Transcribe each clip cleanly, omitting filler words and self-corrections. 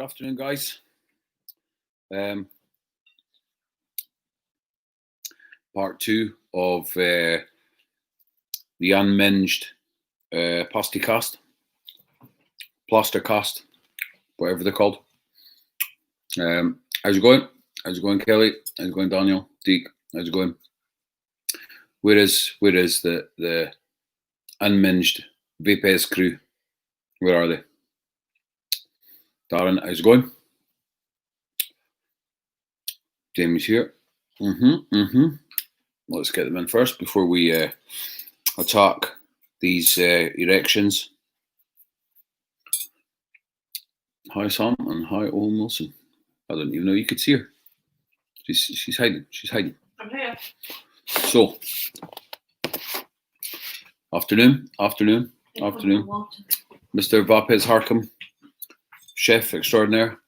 Good afternoon, guys. Part 2 of the unminged pastie cast, plaster cast, whatever they're called. How's it going? How's it going, Kelly? How's it going, Daniel? Deke? How's it going? Where is the unminged Vapes crew? Where are they? Darren, how's it going? Jamie's here. Let's get them in first before we attack these erections. Hi, Sam, and hi, Owen Wilson. I didn't even know you could see her. She's hiding. She's hiding. I'm here. So, afternoon. Mr. Vapes Harkham, chef extraordinaire.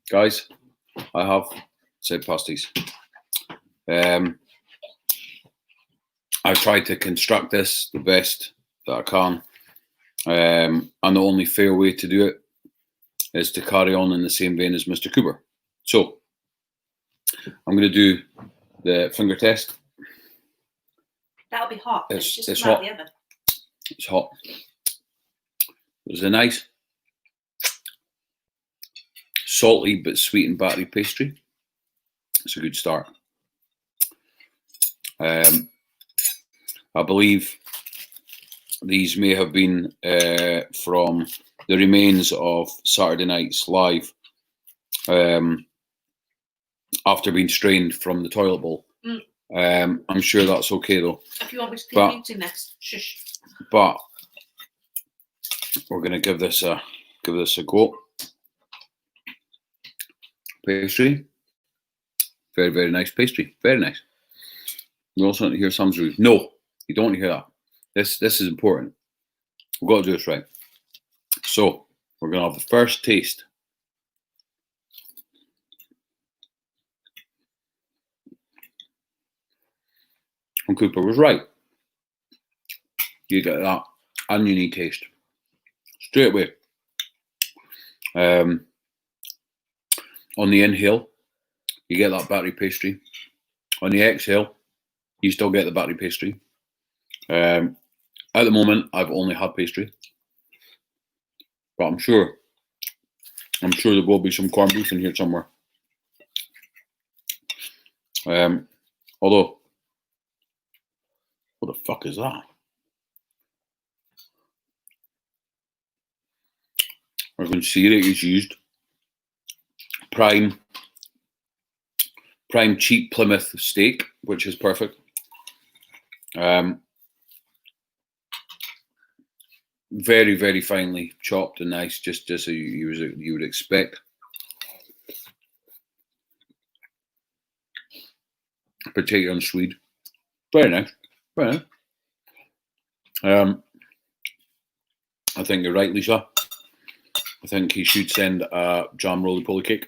Guys, I have said pasties. I've tried to construct this the best that I can, and the only fair way to do it is to carry on in the same vein as Mr. Cooper. So, I'm going to do the finger test. That'll be hot. It's hot. The oven. It's hot. It's a nice, salty but sweet and battery pastry. It's a good start. I believe these may have been from the remains of Saturday night's live after being strained from the toilet bowl. I'm sure that's okay though. If you want me to keep eating this, shush. But we're going to give this a go. Pastry, very, very nice pastry. Very nice. You also want to hear Sam's review. No, you don't want to hear that. This is important. We've got to do this right. So we're going to have the first taste. And Cooper was right. You get that oniony taste straight away. On the inhale, you get that battery pastry. On the exhale, you still get the battery pastry. At the moment, I've only had pastry, but I'm sure there will be some corned beef in here somewhere. Although, what the fuck is that? I can see it is used prime cheap Plymouth steak, which is perfect. Very, very finely chopped and nice, just as you would expect. Potato and Swede, very nice, very nice. I think you're right, Lisa. I think he should send a jam roly-poly cake.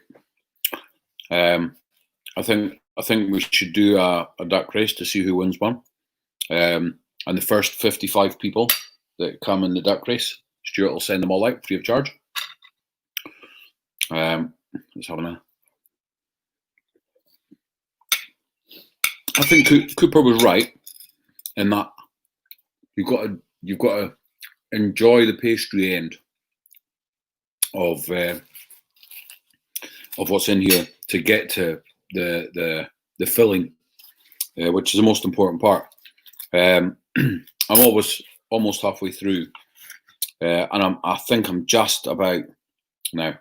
I think we should do a duck race to see who wins one. And the first 55 people that come in the duck race, Stuart will send them all out free of charge. Let's have a minute. I think Cooper was right in that you've got to enjoy the pastry end of what's in here to get to the filling, which is the most important part. I'm almost halfway through, and I think I'm just about now.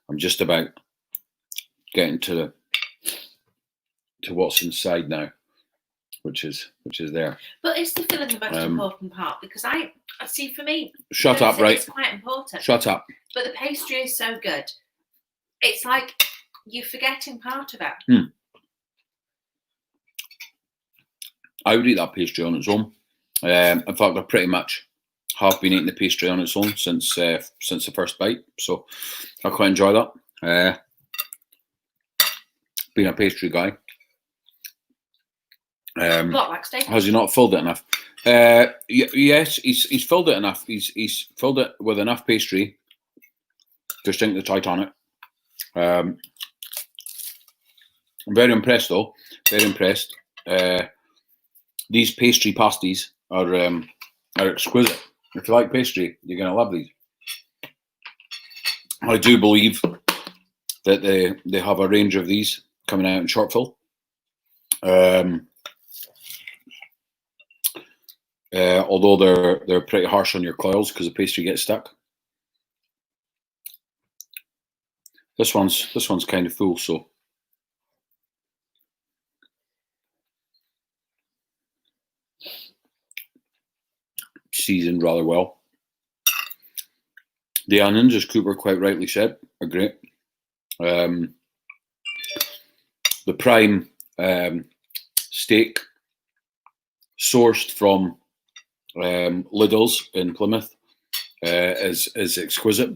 I'm just about getting to what's inside now, which is there. But is the filling the most important part? Because I see, for me, shut up, right? It's quite important. Shut up. But the pastry is so good. It's like you're forgetting part of it. I would eat that pastry on its own. In fact, I pretty much have been eating the pastry on its own since the first bite. So I quite enjoy that. Being a pastry guy. What, like steak? Has he not filled it enough? Yes, he's filled it enough. He's filled it with enough pastry distinctly Titanic. I'm very impressed though. Very impressed. These pastry pasties are exquisite. If you like pastry, you're going to love these. I do believe that they have a range of these coming out in short fill. Although they're pretty harsh on your coils because the pastry gets stuck. This one's kind of full, so seasoned rather well. The onions, as Cooper quite rightly said, are great. The prime steak, sourced from Lidl's in Plymouth, is exquisite.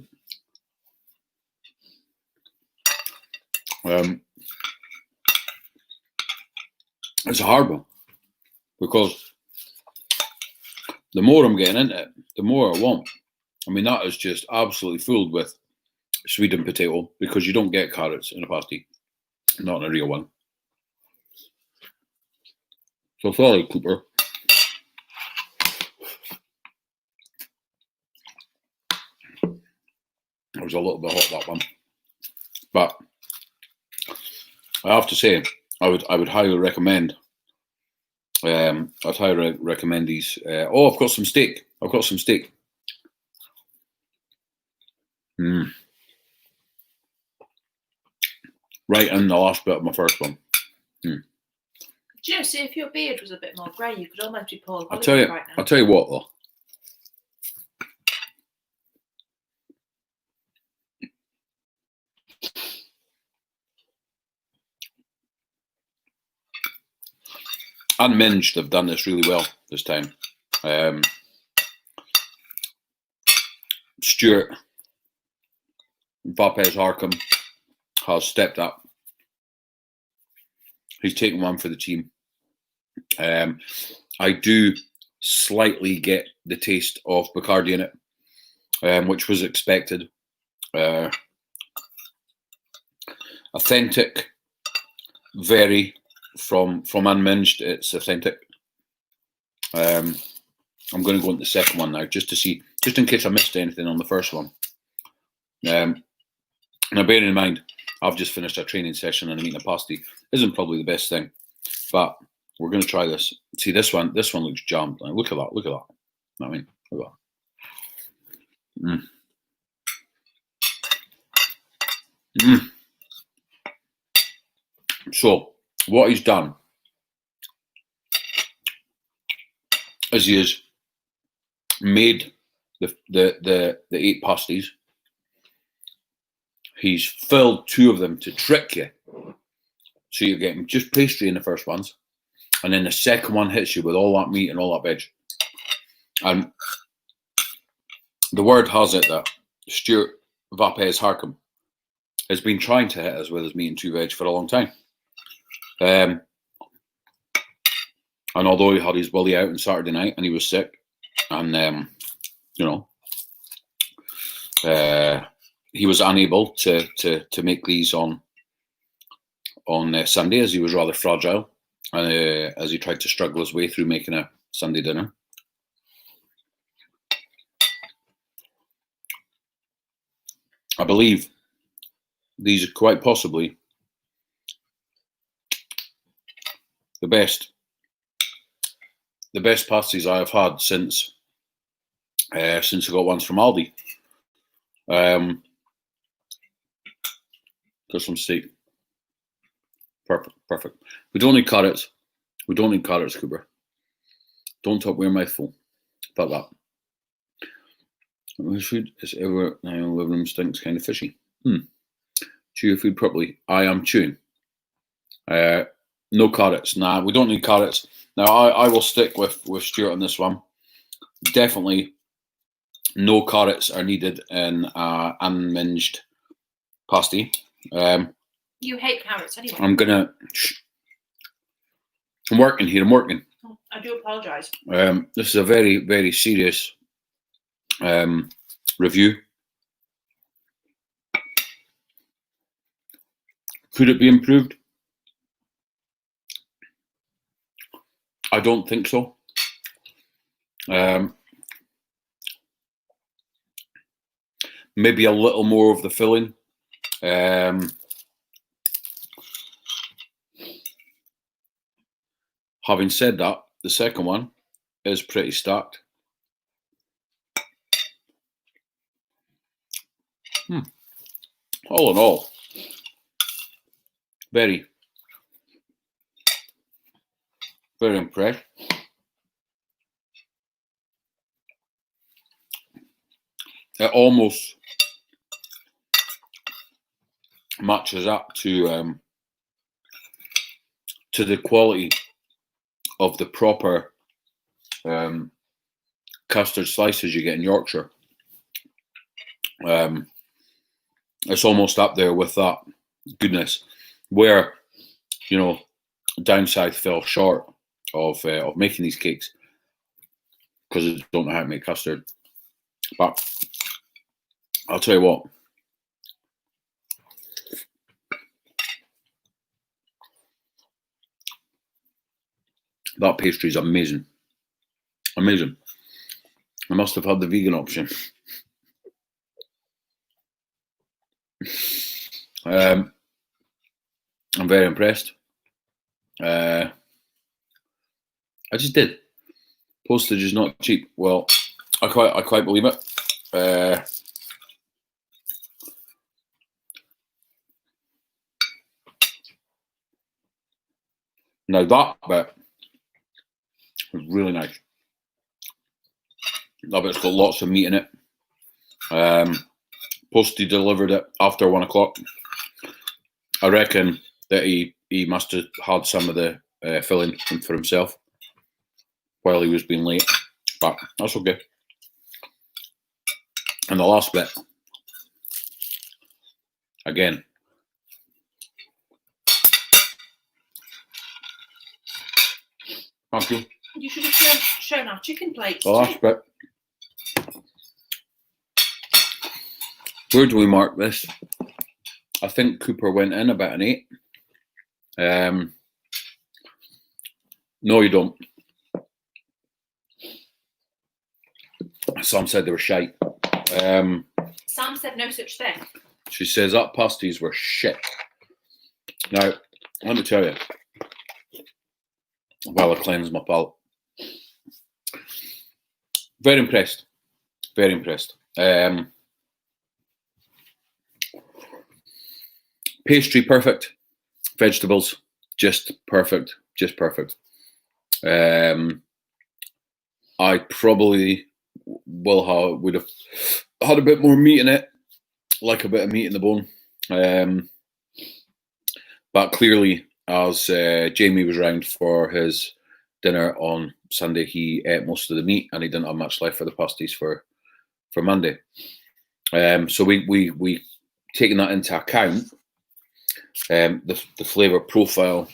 It's a hard one because the more I'm getting into it, the more I want. I mean, that is just absolutely filled with Sweden potato because you don't get carrots in a pasty, not in a real one. So sorry, Cooper. It was a little bit hot, that one, but I have to say, I would highly recommend. I'd highly recommend these. Oh, I've got some steak. Right in the last bit of my first one. Do you know, see, if your beard was a bit more grey, you could almost be Paul I'll Hollywood right now. I'll tell you what, though. Unminged have done this really well this time. Stuart Vapes Harkham has stepped up. He's taken one for the team. I do slightly get the taste of Bacardi in it, which was expected. Authentic, very from unminged. It's authentic. I'm going to go into the second one now, just to see, just in case I missed anything on the first one. Now, bearing in mind, I've just finished a training session and I'm eating a pasty. Isn't probably the best thing, but we're going to try this. See, this one looks jammed. Like, look at that. You know what I mean, look at that. So what he's done is he has made the 8 pasties. He's filled 2 of them to trick you, so you're getting just pastry in the first ones, and then the second one hits you with all that meat and all that veg. And the word has it that Stuart Vapes Harkham has been trying to hit us with his meat and 2 veg for a long time. And although he had his willy out on Saturday night and he was sick, and he was unable to make these on Sunday, as he was rather fragile, as he tried to struggle his way through making a Sunday dinner. I believe these are quite possibly the best pasties I have had since I got ones from Aldi. Got some steak. Perfect. We don't need carrots. Cooper. Don't talk with your mouth full. About that. My food is ever now living room stinks kind of fishy. Chew your food properly. I am chewing. No carrots. Nah, we don't need carrots. Now I will stick with Stuart on this one. Definitely no carrots are needed in unminged pasty. You hate carrots anyway. I'm working here. Oh, I do apologise. This is a very, very serious review. Could it be improved? I don't think so. Maybe a little more of the filling. Having said that, the second one is pretty stacked. All in all, very, very impressed. It almost matches up to the quality of the proper custard slices you get in Yorkshire. It's almost up there with that goodness, where, you know, down south fell short of making these cakes because they don't know how to make custard. But I'll tell you what, that pastry is amazing. Amazing. I must have had the vegan option. I'm very impressed. I just did. Postage is not cheap. Well, I quite believe it. Now that bit was really nice. That bit's got lots of meat in it. Posty delivered it after 1 o'clock. I reckon that he must have had some of the filling for himself while he was being late, but that's okay. And the last bit, again, thank you. You should have shown our chicken plates. The last bit. Where do we mark this? I think Cooper went in about an 8. No, you don't. Sam said they were shite. Sam said no such thing. She says that pasties were shit. Now, let me tell you, while I cleanse my palate. Very impressed. Very impressed. Pastry, perfect. Vegetables, just perfect. Just perfect. I probably would have had a bit more meat in it, like a bit of meat in the bone. But clearly, as Jamie was round for his dinner on Sunday, he ate most of the meat and he didn't have much left for the pasties for Monday. So we taking that into account, the flavour profile,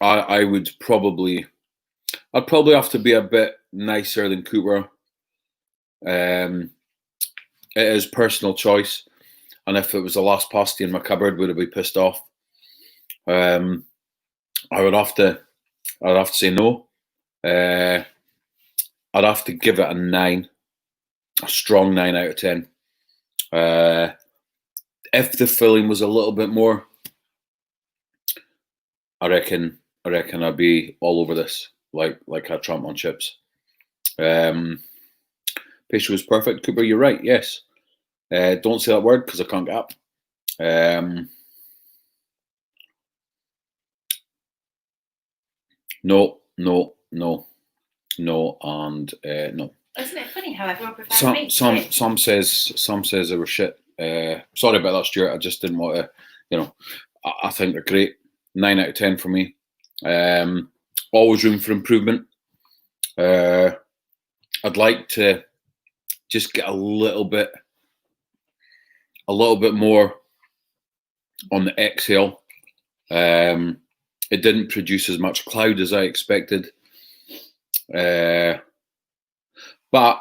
I'd probably have to be a bit nicer than Cooper. It is personal choice, and if it was the last pasty in my cupboard, would I be pissed off? I would have to say no. I'd have to give it a 9, a strong 9 out of 10. If the filling was a little bit more, I reckon I'd be all over this, like a Trump on chips. Pastry was perfect. Cooper, you're right. Yes. Don't say that word because I can't get up. No, and no. Isn't it funny how everyone prefers meat? Some says they were shit. Sorry about that, Stuart. I just didn't want to. You know, I think they're great. 9 out of 10 for me. Always room for improvement. I'd like to just get a little bit more on the exhale. It didn't produce as much cloud as I expected, but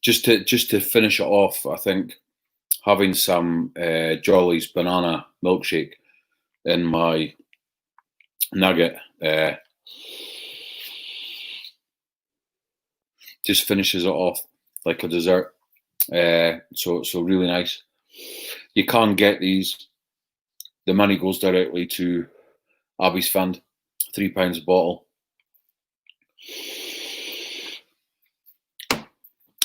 just to finish it off, I think having some Jolly's banana milkshake in my nugget just finishes it off like a dessert. So really nice. You can't get these. The money goes directly to Abby's fund. £3 a bottle.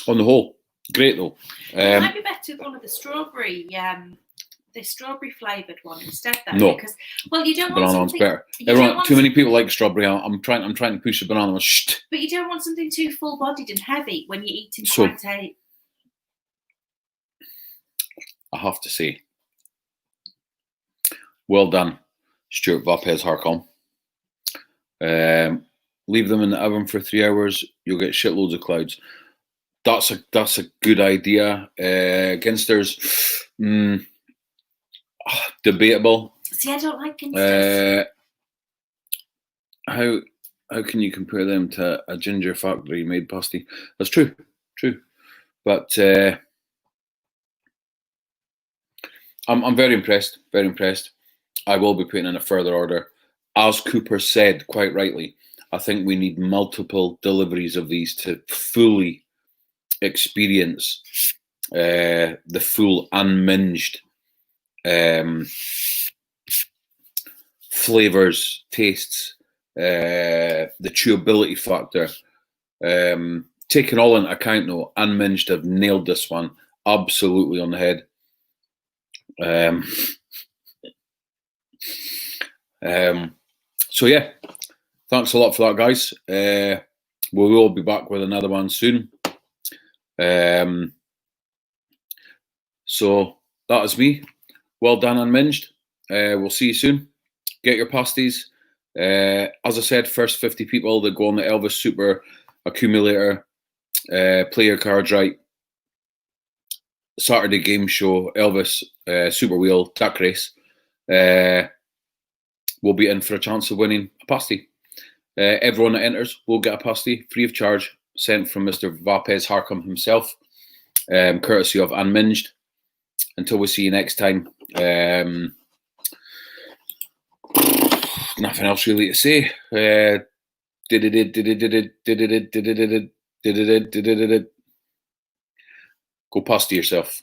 On the whole, great though. It might be better with one of the strawberry flavoured one instead, though. No, because you don't banana want one's something. better. Too many people like strawberry. I'm trying to push the banana one. Shh. But you don't want something too full-bodied and heavy when you're eating quite a. I have to say, well done, Stuart Vapez Harcom. Leave them in the oven for 3 hours. You'll get shitloads of clouds. That's a good idea. Ginsters, debatable. See, I don't like Ginsters. How can you compare them to a ginger factory made pasty? That's true, but I'm very impressed. Very impressed. I will be putting in a further order. As Cooper said quite rightly, I think we need multiple deliveries of these to fully experience the full unminged flavors, tastes, the chewability factor. Taking all into account, though, unminged have nailed this one absolutely on the head. So yeah, thanks a lot for that, guys. We will be back with another one soon. So that is me. Well done, unminged. We'll see you soon. Get your pasties. As I said, first 50 people that go on the Elvis Super Accumulator, play your cards right. Saturday game show, Elvis Super Wheel Duck Race. Will be in for a chance of winning a pasty. Everyone that enters will get a pasty free of charge, sent from Mr. Vapez Harcom himself, courtesy of Unminged. Until we see you next time, nothing else really to say. Go pasty yourself.